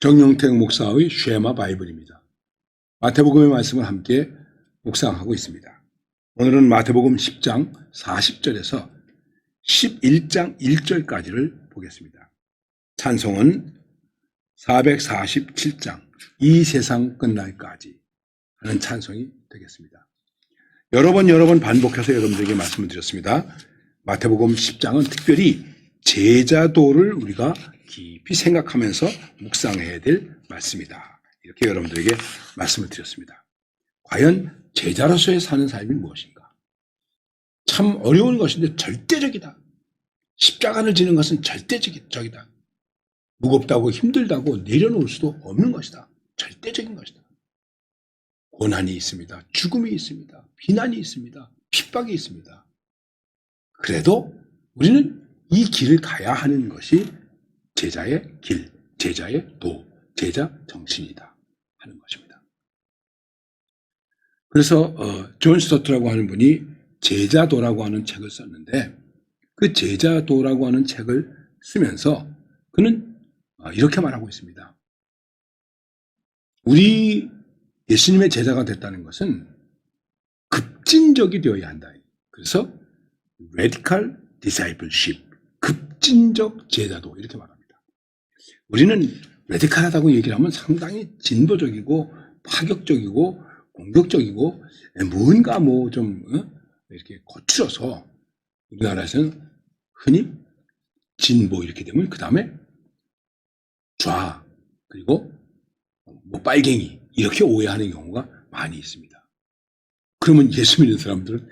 정영택 목사의 쉐마 바이블입니다. 마태복음의 말씀을 함께 묵상하고 있습니다. 오늘은 마태복음 10장 40절에서 11장 1절까지를 보겠습니다. 찬송은 447장 이 세상 끝날까지 하는 찬송이 되겠습니다. 여러 번 반복해서 여러분들에게 말씀을 드렸습니다. 마태복음 10장은 특별히 제자도를 우리가 깊이 생각하면서 묵상해야 될 말씀이다. 이렇게 여러분들에게 말씀을 드렸습니다. 과연 제자로서의 사는 삶이 무엇인가? 참 어려운 것인데 절대적이다. 십자가를 지는 것은 절대적이다. 무겁다고 힘들다고 내려놓을 수도 없는 것이다. 절대적인 것이다. 고난이 있습니다. 죽음이 있습니다. 비난이 있습니다. 핍박이 있습니다. 그래도 우리는 이 길을 가야 하는 것이 제자의 길, 제자의 도, 제자 정신이다 하는 것입니다. 그래서 존 스토트라고 하는 분이 제자도라고 하는 책을 썼는데 그 제자도라고 하는 책을 쓰면서 그는 이렇게 말하고 있습니다. 우리 예수님의 제자가 됐다는 것은 급진적이 되어야 한다. 그래서 radical discipleship, 급진적 제자도 이렇게 말합니다. 우리는 레디칼하다고 얘기를 하면 상당히 진보적이고 파격적이고 공격적이고 뭔가 좀 이렇게 거칠어서 우리나라에서는 흔히 진보 이렇게 되면 그 다음에 좌 그리고 빨갱이 이렇게 오해하는 경우가 많이 있습니다. 그러면 예수 믿는 사람들은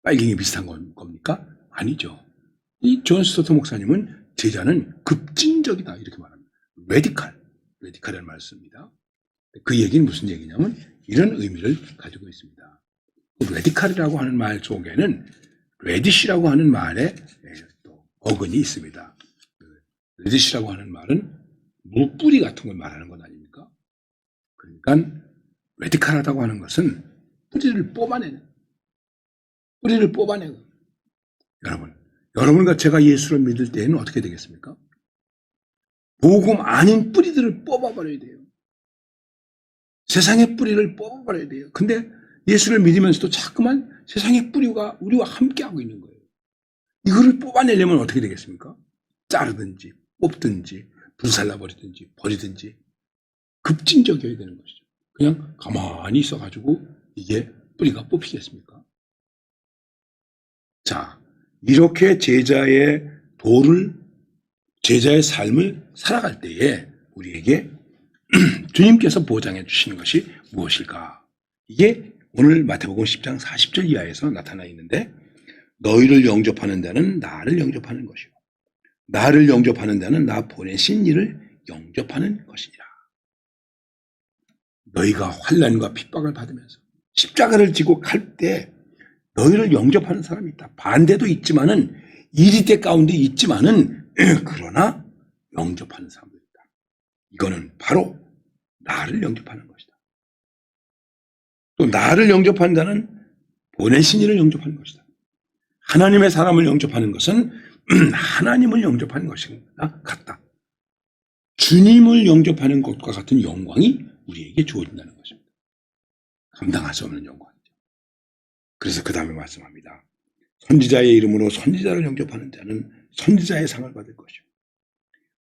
빨갱이 비슷한 겁니까? 아니죠. 이 존 스토트 목사님은 제자는 급진적이다 이렇게 말합니다. 레디칼이라는 말을 씁니다. 그 얘기는 무슨 얘기냐면 이런 의미를 가지고 있습니다. 레디칼이라고 하는 말 속에는 레디시라고 하는 말에 또 어근이 있습니다. 레디시라고 하는 말은 물뿌리 같은 걸 말하는 것 아닙니까? 그러니까 레디칼하다고 하는 것은 뿌리를 뽑아내는 여러분과 제가 예수를 믿을 때에는 어떻게 되겠습니까? 복음 아닌 뿌리들을 뽑아버려야 돼요. 세상의 뿌리를 뽑아버려야 돼요. 근데 예수를 믿으면서도 자꾸만 세상의 뿌리가 우리와 함께하고 있는 거예요. 이거를 뽑아내려면 어떻게 되겠습니까? 자르든지 뽑든지 불살라버리든지 버리든지 급진적이어야 되는 것이죠. 그냥 가만히 있어가지고 이게 뿌리가 뽑히겠습니까? 자, 이렇게 제자의 삶을 살아갈 때에 우리에게 주님께서 보장해 주시는 것이 무엇일까? 이게 오늘 마태복음 10장 40절 이하에서 나타나 있는데 너희를 영접하는 자는 나를 영접하는 것이요 나를 영접하는 자는 나 보내신 이를 영접하는 것이니라. 너희가 환난과 핍박을 받으면서 십자가를 지고 갈 때 너희를 영접하는 사람이 있다. 반대도 있지만은 이리대 가운데 있지만은 그러나 영접하는 사람도 있다. 이거는 바로 나를 영접하는 것이다. 또 나를 영접하는 자는 보내신 이를 영접하는 것이다. 하나님의 사람을 영접하는 것은 하나님을 영접하는 것이나 같다. 주님을 영접하는 것과 같은 영광이 우리에게 주어진다는 것입니다. 감당할 수 없는 영광이죠. 그래서 그 다음에 말씀합니다. 선지자의 이름으로 선지자를 영접하는 자는 선지자의 상을 받을 것이요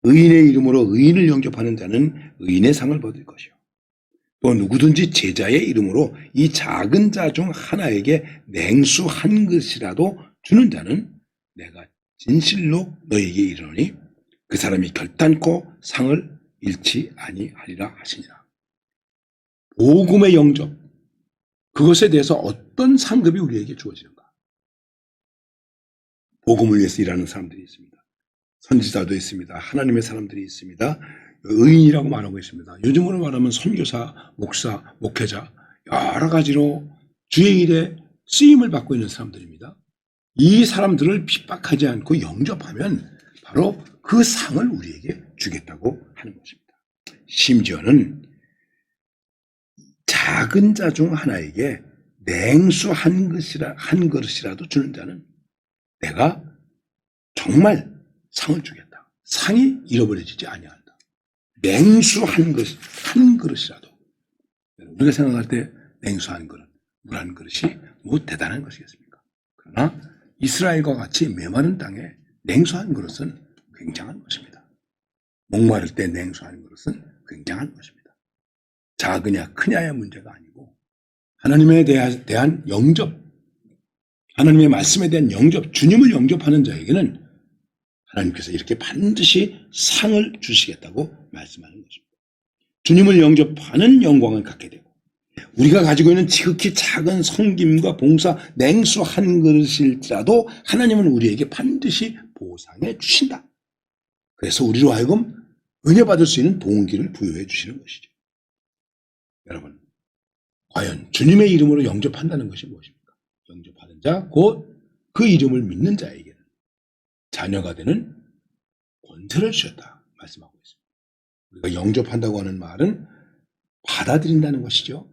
의인의 이름으로 의인을 영접하는 자는 의인의 상을 받을 것이요 또 누구든지 제자의 이름으로 이 작은 자 중 하나에게 냉수 한 그릇이라도 주는 자는 내가 진실로 너에게 이르노니 그 사람이 결단코 상을 잃지 아니하리라 하시니라. 복음의 영접, 그것에 대해서 어떤 상급이 우리에게 주어지는가? 복음을 위해서 일하는 사람들이 있습니다. 선지자도 있습니다. 하나님의 사람들이 있습니다. 의인이라고 말하고 있습니다. 요즘으로 말하면 선교사, 목사, 목회자 여러 가지로 주의 일에 쓰임을 받고 있는 사람들입니다. 이 사람들을 핍박하지 않고 영접하면 바로 그 상을 우리에게 주겠다고 하는 것입니다. 심지어는 작은 자 중 하나에게 냉수 한 그릇이라도 주는 자는 내가 정말 상을 주겠다. 상이 잃어버려지지 아니한다. 냉수 한 그릇이라도, 우리가 생각할 때 냉수 한 그릇, 물 한 그릇이 뭐 대단한 것이겠습니까? 그러나 이스라엘과 같이 메마른 땅에 냉수 한 그릇은 굉장한 것입니다. 목마를 때 냉수 한 그릇은 굉장한 것입니다. 작으냐 크냐의 문제가 아니고 하나님에 대한 영접, 하나님의 말씀에 대한 영접, 주님을 영접하는 자에게는 하나님께서 이렇게 반드시 상을 주시겠다고 말씀하는 것입니다. 주님을 영접하는 영광을 갖게 되고 우리가 가지고 있는 지극히 작은 섬김과 봉사, 냉수 한 그릇일지라도 하나님은 우리에게 반드시 보상해 주신다. 그래서 우리로 하여금 은혜 받을 수 있는 동기를 부여해 주시는 것이죠. 여러분, 과연 주님의 이름으로 영접한다는 것이 무엇입니까? 영접하는 자, 곧 그 이름을 믿는 자에게는 자녀가 되는 권세를 주셨다 말씀하고 있습니다. 우리가 영접한다고 하는 말은 받아들인다는 것이죠.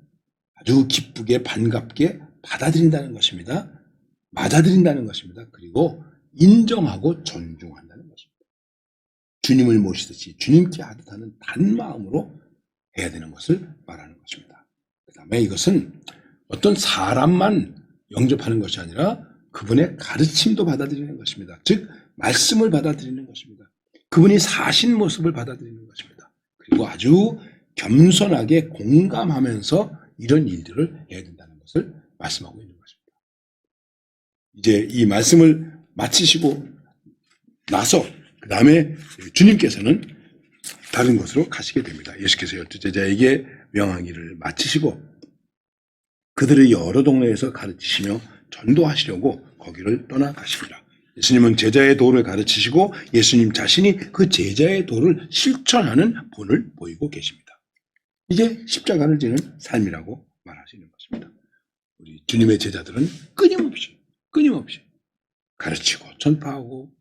아주 기쁘게 반갑게 받아들인다는 것입니다. 맞아들인다는 것입니다. 그리고 인정하고 존중한다는 것입니다. 주님을 모시듯이 주님께 하듯 하는 단마음으로 해야 되는 것을 말하는 것입니다. 그 다음에 이것은 어떤 사람만 영접하는 것이 아니라 그분의 가르침도 받아들이는 것입니다. 즉 말씀을 받아들이는 것입니다. 그분이 사신 모습을 받아들이는 것입니다. 그리고 아주 겸손하게 공감하면서 이런 일들을 해야 된다는 것을 말씀하고 있는 것입니다. 이제 이 말씀을 마치시고 나서 그 다음에 주님께서는 다른 곳으로 가시게 됩니다. 예수께서 12제자에게 명하기를 마치시고 그들의 여러 동네에서 가르치시며 전도하시려고 거기를 떠나가십니다. 예수님은 제자의 도를 가르치시고 예수님 자신이 그 제자의 도를 실천하는 본을 보이고 계십니다. 이게 십자가를 지는 삶이라고 말하시는 것입니다. 우리 주님의 제자들은 끊임없이 가르치고 전파하고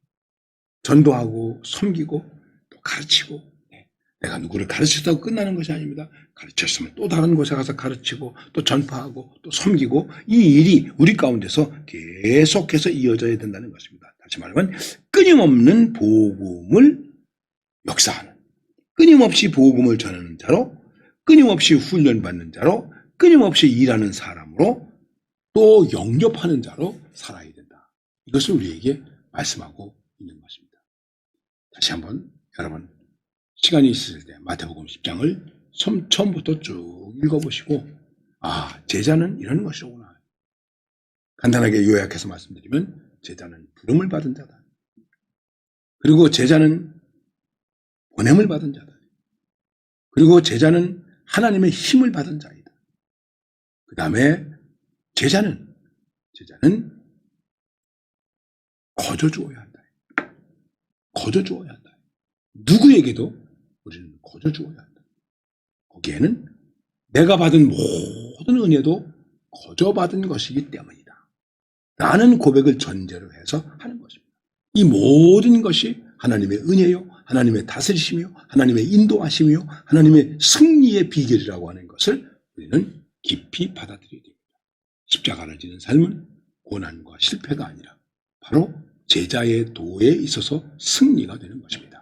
전도하고 섬기고 또 가르치고, 내가 누구를 가르치다고 끝나는 것이 아닙니다. 가르쳤으면 또 다른 곳에 가서 가르치고 또 전파하고 또 섬기고 이 일이 우리 가운데서 계속해서 이어져야 된다는 것입니다. 다시 말하면 끊임없는 복음을 역사하는, 끊임없이 복음을 전하는 자로, 끊임없이 훈련받는 자로, 끊임없이 일하는 사람으로, 또 영접하는 자로 살아야 된다. 이것을 우리에게 말씀하고 있는 것입니다. 다시 한번 여러분 시간이 있을 때 마태복음 10장을 처음부터 쭉 읽어보시고 제자는 이런 것이로구나. 간단하게 요약해서 말씀드리면 제자는 부름을 받은 자다. 그리고 제자는 보냄을 받은 자다. 그리고 제자는 하나님의 힘을 받은 자이다. 그 다음에 제자는 거저주어야 한다. 거저주어야 한다. 누구에게도 우리는 거저주어야 한다. 거기에는 내가 받은 모든 은혜도 거저받은 것이기 때문이다. 라는 고백을 전제로 해서 하는 것입니다. 이 모든 것이 하나님의 은혜요, 하나님의 다스리심이요, 하나님의 인도하심이요, 하나님의 승리의 비결이라고 하는 것을 우리는 깊이 받아들여야 됩니다. 십자가를 지는 삶은 고난과 실패가 아니라 바로 제자의 도에 있어서 승리가 되는 것입니다.